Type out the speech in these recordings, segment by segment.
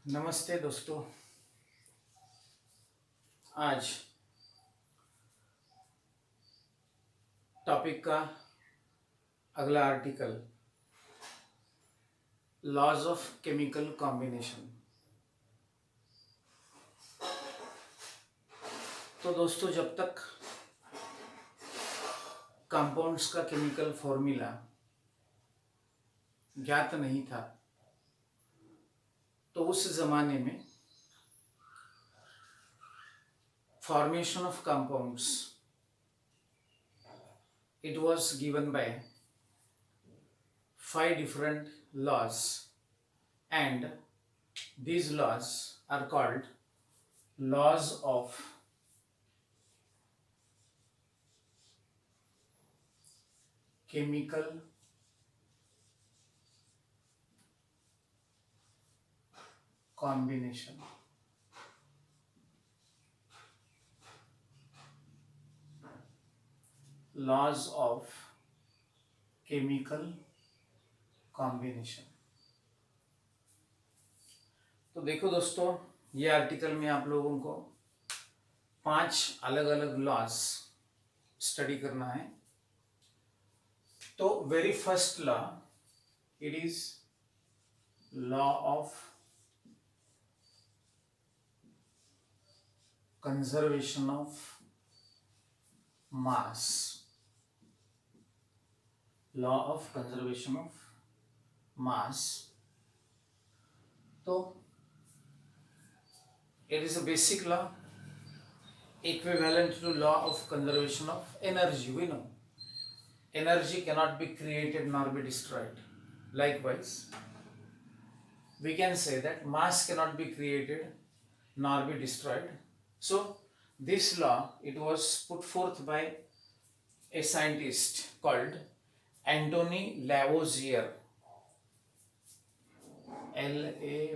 नमस्ते दोस्तों। आज टॉपिक का अगला article, laws of chemical combination. तो दोस्तों, जब तक कंपाउंड्स का केमिकल फॉर्मूला ज्ञात नहीं था, तो उस जमाने में formation of compounds it was given by 5 different laws, and these laws are called laws of chemical combination. Laws of chemical combination. तो देखो दोस्तों, ये आर्टिकल में आप लोगों को 5 अलग अलग लॉज स्टडी करना है। तो very first law, it is law of conservation of mass. Law of conservation of mass. तो it is a basic law equivalent to law of conservation of energy. We know energy cannot be created nor be destroyed. Likewise, we can say that mass cannot be created nor be destroyed. So this law, it was put forth by a scientist called Antony Lavoisier. Lavoisier.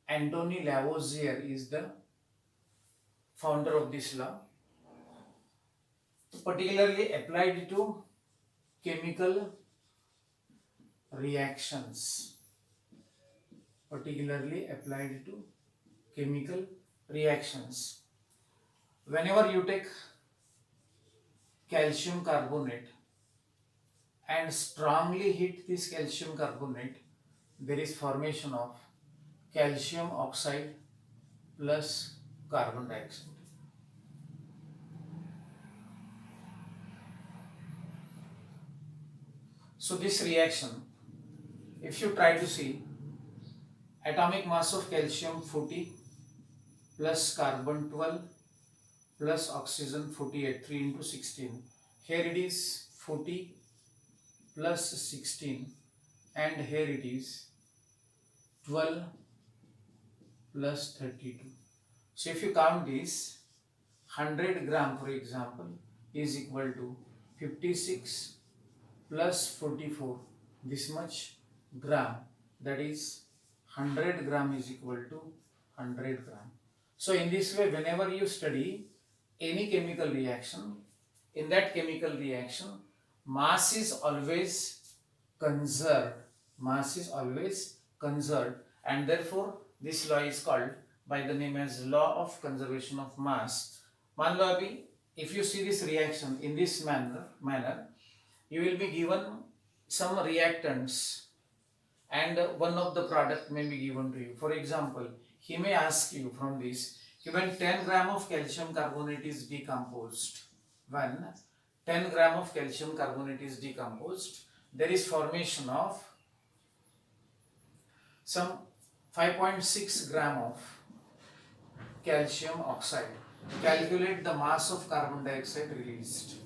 Antony Lavoisier is the founder of this law, particularly applied to chemical reactions. Whenever you take calcium carbonate and strongly heat this calcium carbonate, there is formation of calcium oxide plus carbon dioxide. So this reaction, if you try to see, atomic mass of calcium 40 plus carbon 12 plus oxygen 48, 3 into 16. Here it is 40 plus 16, and here it is 12 plus 32. So if you count this, 100 gram for example is equal to 56 plus 44, this much gram, that is 100 gram is equal to 100 gram. So in this way, whenever you study any chemical reaction, in that chemical reaction, mass is always conserved. And therefore this law is called by the name as law of conservation of mass. मान लो अभी, if you see this reaction in this manner, you will be given some reactants and one of the product may be given to you. For example, he may ask you from this, when 10 gram of calcium carbonate is decomposed, when 10 gram of calcium carbonate is decomposed, there is formation of some 5.6 gram of calcium oxide. Calculate the mass of carbon dioxide released.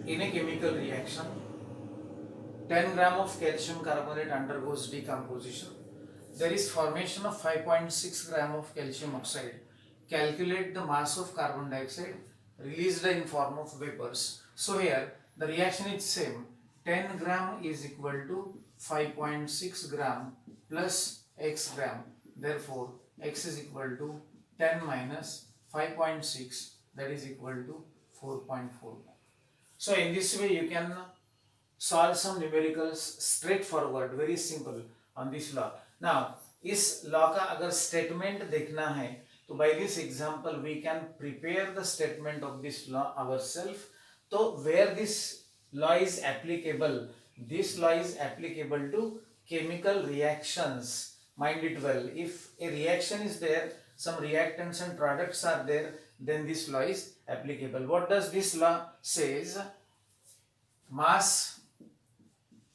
In a chemical reaction, 10 gram of calcium carbonate undergoes decomposition. There is formation of 5.6 gram of calcium oxide. Calculate the mass of carbon dioxide released in form of vapors. So here the reaction is same. 10 gram is equal to 5.6 gram plus x gram. Therefore, x is equal to 10 minus 5.6, that is equal to 4.4. So in this way you can solve some numericals straightforward, very simple on this law. Now इस law का अगर statement देखना है तो by this example we can prepare the statement of this law ourselves. तो where this law is applicable, this law is applicable to chemical reactions. Mind it well, if a reaction is there, some reactants and products are there, then this law is applicable. What does this law says? Mass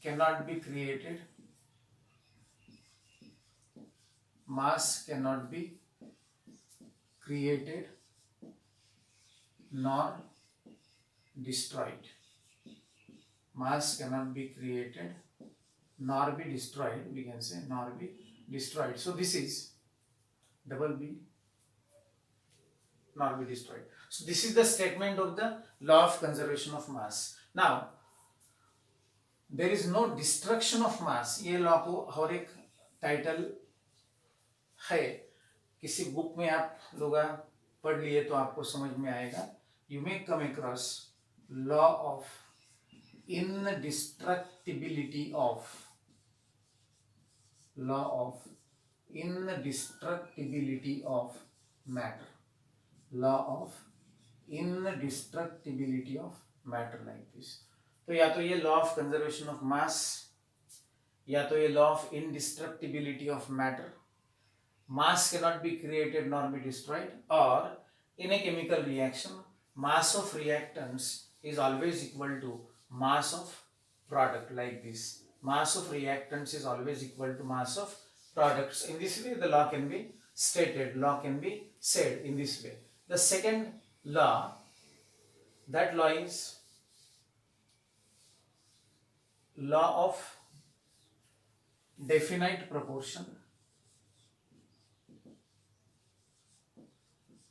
cannot be created, mass cannot be created nor destroyed. Mass cannot be created nor be destroyed, we can say, nor be destroyed. So this is double B, nor be destroyed. So this is the statement of the law of conservation of mass. Now there is no destruction of mass. ये law को हर एक title है, किसी book में आप लोग पढ़ लिए तो आपको समझ में आएगा. You may come across law of indestructibility of, law of indestructibility of matter, law of indestructibility of matter like this. तो या तो ये law of conservation of mass, या तो ये law of indestructibility of matter. Mass can not be created nor be destroyed, और in a chemical reaction mass of reactants is always equal to mass of product like this. Mass of reactants is always equal to mass of products. In this way the law can be stated, law can be said in this way. The second law, that law is law of definite proportion,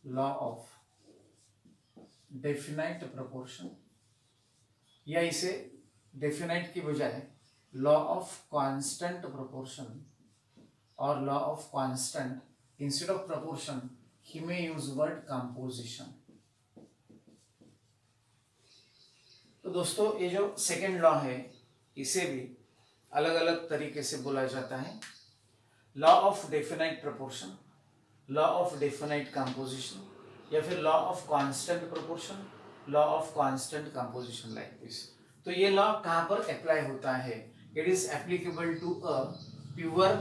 law of definite proportion, या इसे definite की बजाय law of constant proportion और law of constant, instead of proportion he may use word composition. तो दोस्तों ये जो second law है इसे भी अलग अलग तरीके से बोला जाता है. Law of definite proportion, law of definite composition, या फिर law of constant proportion, law of constant composition like this. तो ये लॉ कहाँ पर अप्लाई होता है? It is applicable to a pure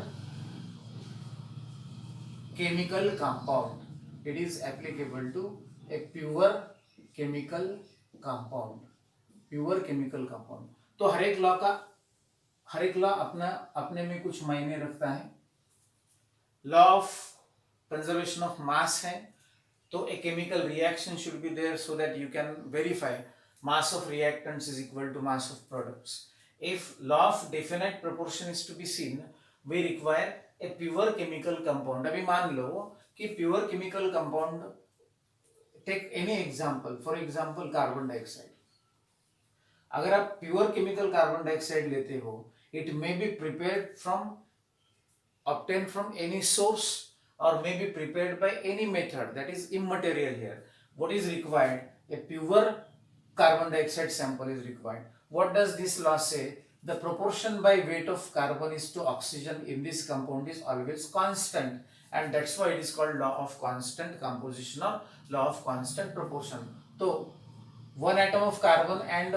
chemical compound. It is applicable to a pure chemical compound, pure chemical compound. तो हर एक law अपने में कुछ मायने रखता है. लॉ ऑफ कंजर्वेशन ऑफ मास है तो a chemical reaction should be there so that you can verify mass of reactants is equal to mass of products. If law of definite proportion is to be seen, we require a pure chemical compound. अभी मान लो कि pure chemical compound, take any example, for example carbon dioxide. अगर आप pure chemical carbon dioxide लेते हो, it may be prepared from, obtained from any source, or may be prepared by any method, that is immaterial here. What is required? A pure carbon dioxide sample is required. What does this law say? The proportion by weight of carbon is to oxygen in this compound is always constant, and that's why it is called law of constant composition or law of constant proportion. So one atom of carbon and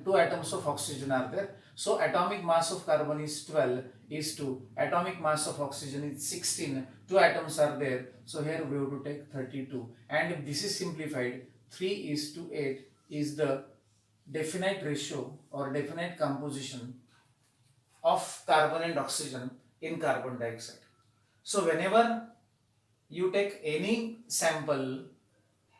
two atoms of oxygen are there. So atomic mass of carbon is 12 is to atomic mass of oxygen is 16. Two atoms are there. So here we have to take 32. And if this is simplified, 3:8 is the definite ratio or definite composition of carbon and oxygen in carbon dioxide. So whenever you take any sample,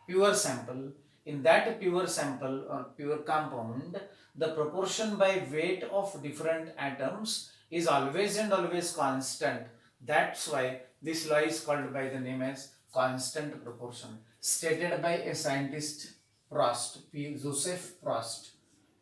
pure sample, in that pure sample or pure compound, the proportion by weight of different atoms is always and always constant. That's why this law is called by the name as constant proportion, stated by a scientist Proust, Joseph Proust,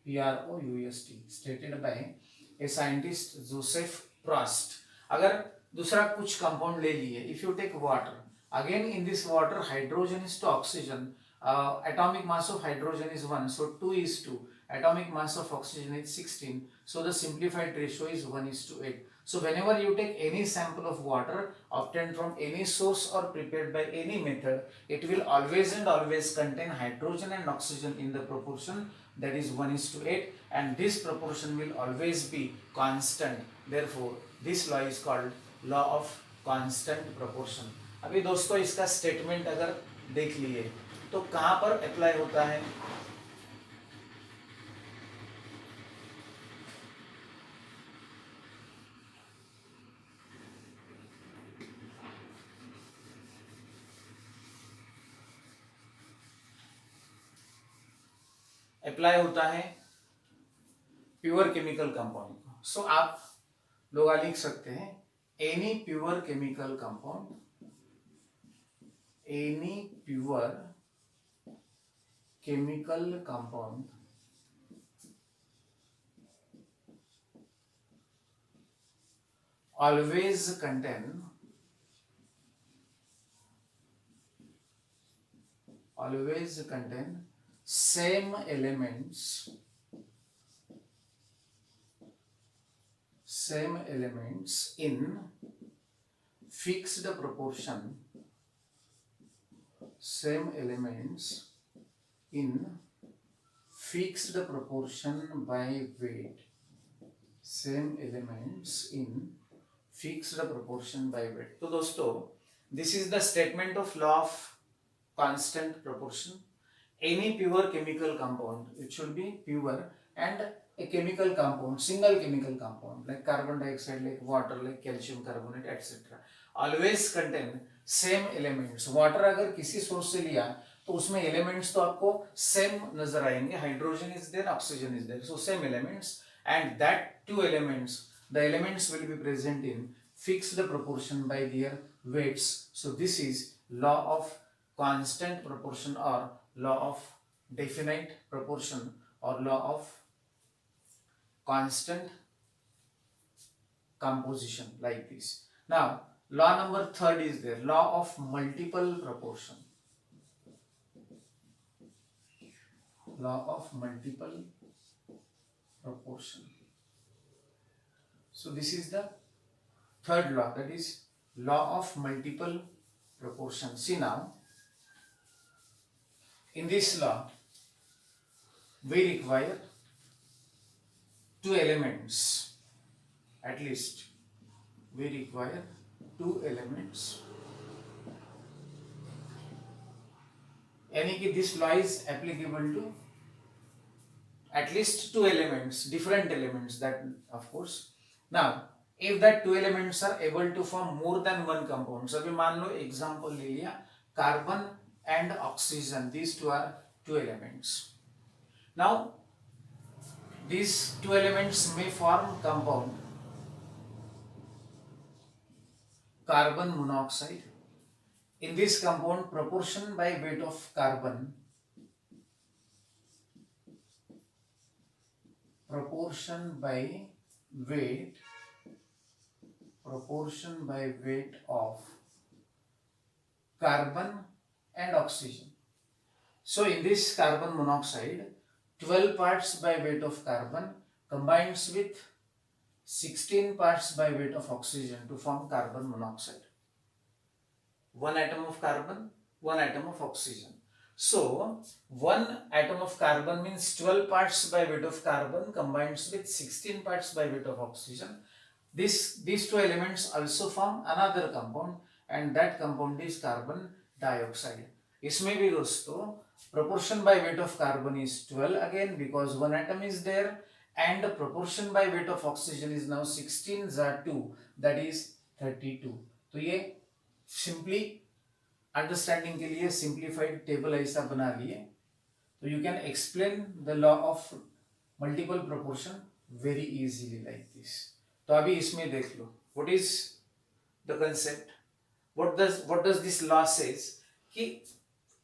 Proust, stated by a scientist Joseph Proust. अगर दूसरा कुछ compound ले लिए, if you take water, again in this water hydrogen is to oxygen, atomic mass of hydrogen is 1, so 2 is 2, atomic mass of oxygen is 16, so the simplified ratio is 1 is to 8. So whenever you take any sample of water obtained from any source or prepared by any method, it will always and always contain hydrogen and oxygen in the proportion that is 1 is to 8, and this proportion will always be constant. Therefore this law is called law of constant proportion. अभी दोस्तों इसका statement अगर देख लिए तो कहां पर apply होता है? अप्लाई होता है प्योर केमिकल कंपाउंड को. सो आप लोग लिख सकते हैं any pure chemical compound, any pure chemical compound always contain same elements in fixed proportion, same elements in fixed proportion by weight, same elements in fixed proportion by weight. तो दोस्तों this is the statement of law of constant proportion. Any pure chemical compound, it should be pure, and a chemical compound, single chemical compound like carbon dioxide, like water, like calcium carbonate, etc. always contain same elements. water अगर किसी source से लिया तो उसमें elements तो आपको same नजर आएंगे, hydrogen is there, oxygen is there, so same elements, and that two elements, the elements will be present in fixed proportion by their weights. So this is law of constant proportion or law of definite proportion or law of constant composition, like this. Now law number third is there, law of multiple proportion, law of multiple proportion. So this is the third law, that is law of multiple proportion. See now, in this law we require two elements, at least we require two elements, यानी कि this law is applicable to at least two elements, different elements, that of course. Now if that two elements are able to form more than one compound, so अभी मान लो example ले लिया carbon and oxygen, these two are two elements. Now these two elements may form compound carbon monoxide. In this compound, proportion by weight of carbon, proportion by weight of carbon and oxygen. So in this carbon monoxide, 12 parts by weight of carbon combines with 16 parts by weight of oxygen to form carbon monoxide. One atom of carbon, one atom of oxygen. So one atom of carbon means 12 parts by weight of carbon combines with 16 parts by weight of oxygen. These two elements also form another compound, and that compound is carbon dioxide. इसमें भी दोस्तों proportion by weight of carbon is 12 again because one atom is there, and the proportion by weight of oxygen is now 16 * 2, that is 32. तो ये simply understanding के लिए simplified table ऐसा बना लिए, तो you can explain the law of multiple proportion very easily like this. तो अभी इसमें देख लो what is the concept, what does this law says कि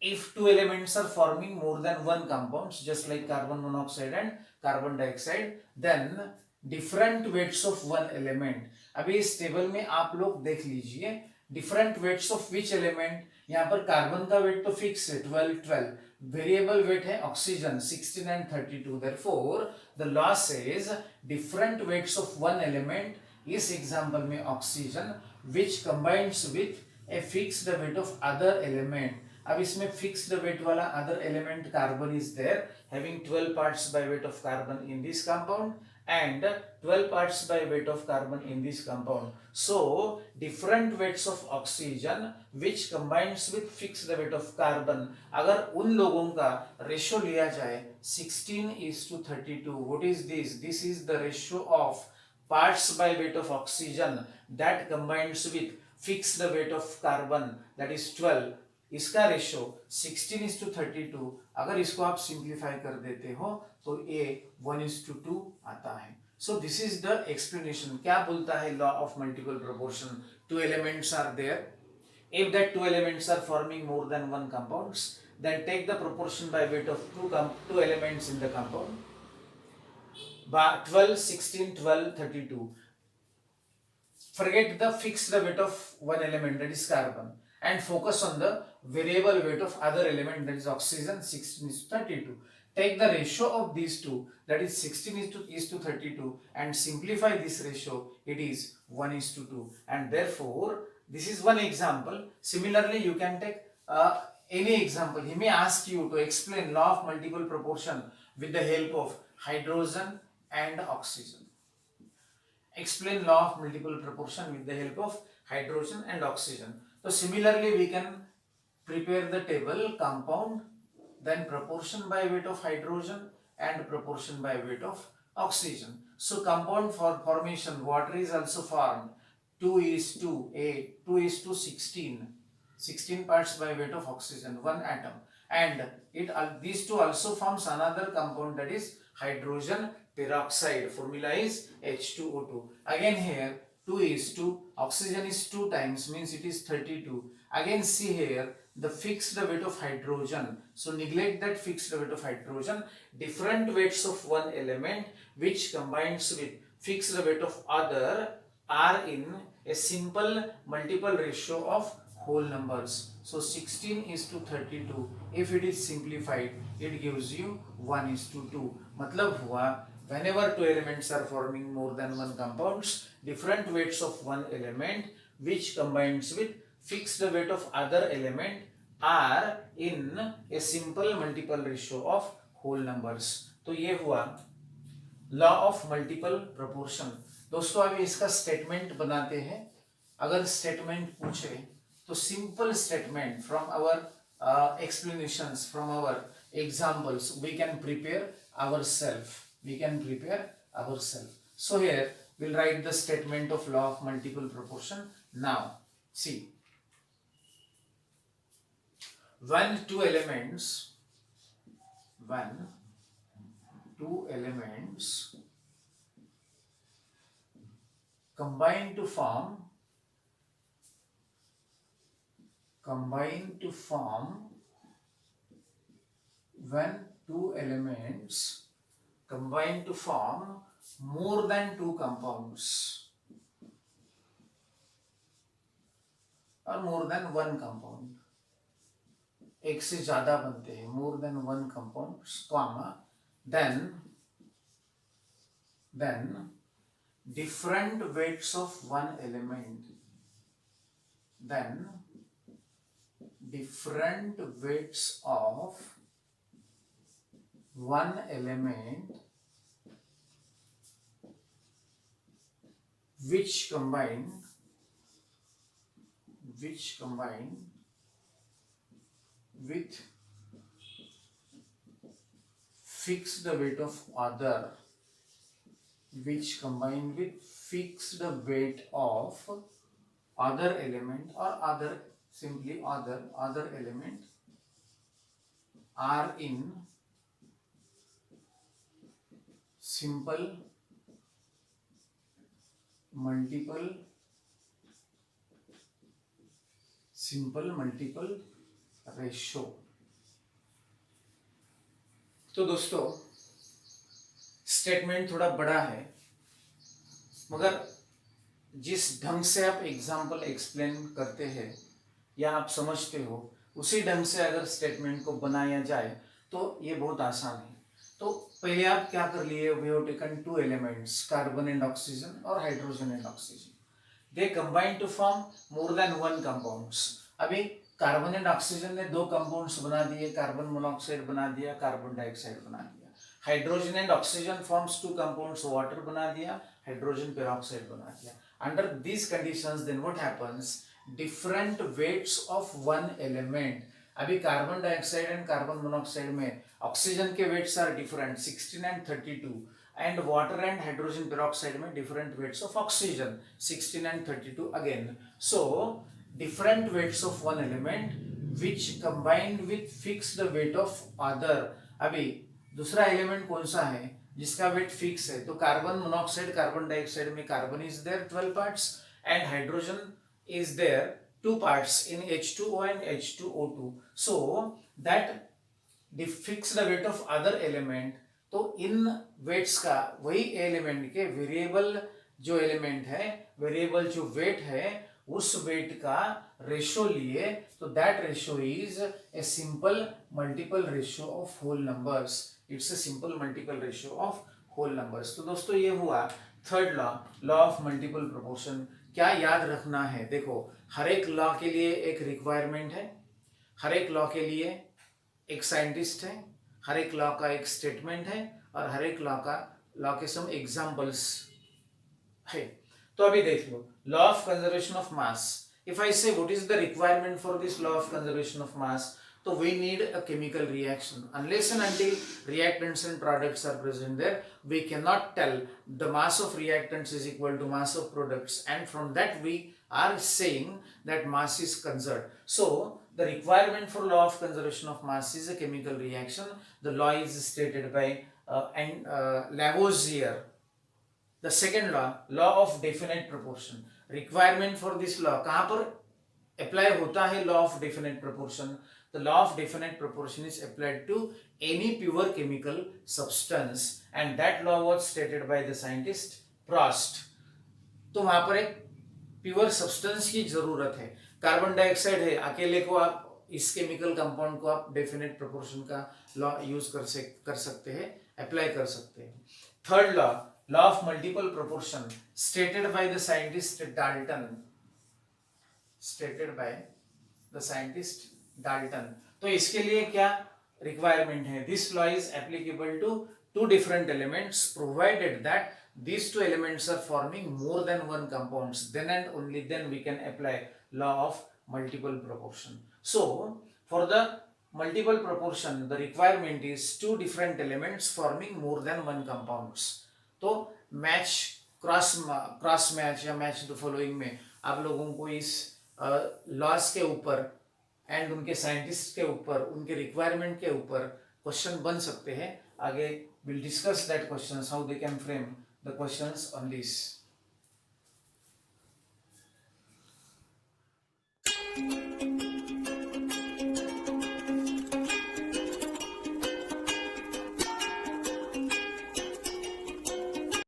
if two elements are forming more than one compounds, just like carbon monoxide and carbon dioxide, then different weights of one element. अभी इस table में आप लोग देख लीजिए different weights of which element. यहाँ पर कार्बन का वेट तो फिक्स है 12, वेरिएबल वेट है oxygen 16 and 32. therefore the law says different weights of one element, इस एग्जांपल में oxygen, which combines with a fixed weight of other element. अब इसमें फिक्स्ड वेट वाला other element carbon is there having 12 parts by weight of carbon in this compound and 12 parts by weight of carbon in this compound. So different weights of oxygen which combines with fixed weight of carbon. अगर उन लोगों का ratio लिया जाए 16:32, what is this? This is the ratio of parts by weight of oxygen that combines with fixed weight of carbon, that is 12. इसका ratio 16:32. अगर इसको आप सिंप्लीफाई कर देते हो तो ये 1:2 आता है. So this is the explanation. क्या बोलता है law of multiple proportion? Two elements are there. If that two elements are forming more than one compounds, then take the proportion by weight of two elements in the compound. By 12, 16, 12, 32. Forget the fixed weight of one element, that is carbon, and focus on the variable weight of other element, that is oxygen 16:32. Take the ratio of these two, that is 16:32, and simplify this ratio. It is 1:2, and therefore this is one example. Similarly, you can take any example. He may ask you to explain law of multiple proportion with the help of hydrogen and oxygen. Explain law of multiple proportion with the help of hydrogen and oxygen. So similarly, we can prepare the table compound, then proportion by weight of hydrogen and proportion by weight of oxygen. So compound for formation, water is also formed 2:8, 2:16, 16 parts by weight of oxygen, one atom, and these two also forms another compound, that is hydrogen peroxide. Formula is H2O2. Again here 2:2, oxygen is 2 times, means it is 32. Again see here the fixed weight of hydrogen. So neglect that fixed weight of hydrogen. Different weights of one element which combines with fixed weight of other are in a simple multiple ratio of whole numbers. So 16:32. If it is simplified, it gives you 1:2. मतलब हुआ whenever two elements are forming more than one compounds, different weights of one element which combines with fixed weight of other element are in a simple multiple ratio of whole numbers. तो ये हुआ law of multiple proportion. दोस्तों अभी इसका statement बनाते हैं. अगर statement पूछे तो simple statement from our explanations, from our examples we can prepare ourselves. We can prepare ourselves. So here we'll write the statement of law of multiple proportion. Now see, when two elements combine to form when two elements combine to form more than two compounds or more than one compound, एक से ज्यादा बनते हैं, more than one compounds, comma, then different weights of one element, which combine with fixed weight of other element or other element are in simple multiple ratio. तो दोस्तों statement थोड़ा बड़ा है, मगर जिस ढंग से आप एग्जाम्पल एक्सप्लेन करते हैं या आप समझते हो उसी ढंग से अगर स्टेटमेंट को बनाया जाए तो ये बहुत आसान है। तो पहले आप क्या कर लिए, we have taken two elements, carbon and oxygen और hydrogen and oxygen, they combine to form more than one compounds. अभी कार्बन एंड ऑक्सीजन ने दो कंपाउंड्स बना दिए, कार्बन मोनोऑक्साइड बना दिया, कार्बन डाइऑक्साइड बना दिया। Hydrogen and oxygen forms two compounds, water बना दिया, हाइड्रोजन पेरोक्साइड बना दिया। Under these conditions then what happens, different weights of one element। अभी carbon dioxide and carbon monoxide में ऑक्सीजन के weights are different 16 and 32, and water and hydrogen peroxide में different weights of oxygen 16 and 32 again. So different weights of one element which combined with fixed weight of other. अभी दूसरा element कौन सा है जिसका wait fix है, तो carbon monoxide, carbon dioxide में carbon is there 12 parts and hydrogen is there 2 parts in H2O and H2O2, so that the fixed weight of other element, तो इन वेट्स का वही एलिमेंट के वेरिएबल जो एलिमेंट है, variable जो वेट है उस वेट का रेशो लिए, तो that ratio is a simple multiple ratio of whole numbers, it's a simple multiple ratio of whole numbers. तो दोस्तों ये हुआ third law, law of multiple proportion. क्या याद रखना है, देखो हर एक लॉ के लिए एक रिक्वायरमेंट है, हर एक लॉ के लिए एक साइंटिस्ट है, हर एक लॉ का एक स्टेटमेंट है और हर एक लॉ के सम एग्जांपल्स है। तो अभी देख लो law of conservation of mass. If I say what is the requirement for this law of conservation of mass, तो we need a chemical reaction. Unless and until reactants and products are present there, we cannot tell the mass of reactants is equal to mass of products, and from that we are saying that mass is conserved. So the requirement for law of conservation of mass is a chemical reaction. The law is stated by Lavoisier. The second law, law of definite proportion. Requirement for this law कहाँ पर apply होता है law of definite proportion? The law of definite proportion is applied to any pure chemical substance, and that law was stated by the scientist Proust. तो वहां पर एक pure substance की जरूरत है, कार्बन डाइऑक्साइड है, अकेले को आप इस केमिकल कंपाउंड को आप डेफिनेट प्रोपोर्शन का लॉ यूज कर सकते हैं, अप्लाई कर सकते हैं। Third law, law of multiple proportion, stated by the scientist Dalton, stated by the scientist Dalton. तो इसके लिए क्या रिक्वायरमेंट है, this law is applicable to two different elements provided that these two elements are forming more than one compounds, then and only then we can apply law of multiple proportion. So for the multiple proportion the requirement is two different elements forming more than one compounds. तो match cross match या match the following में आप लोगों को इस loss के ऊपर and उनके साइंटिस्ट के ऊपर, उनके रिक्वायरमेंट के ऊपर क्वेश्चन बन सकते हैं। आगे will discuss that questions, how they can frame the questions on this.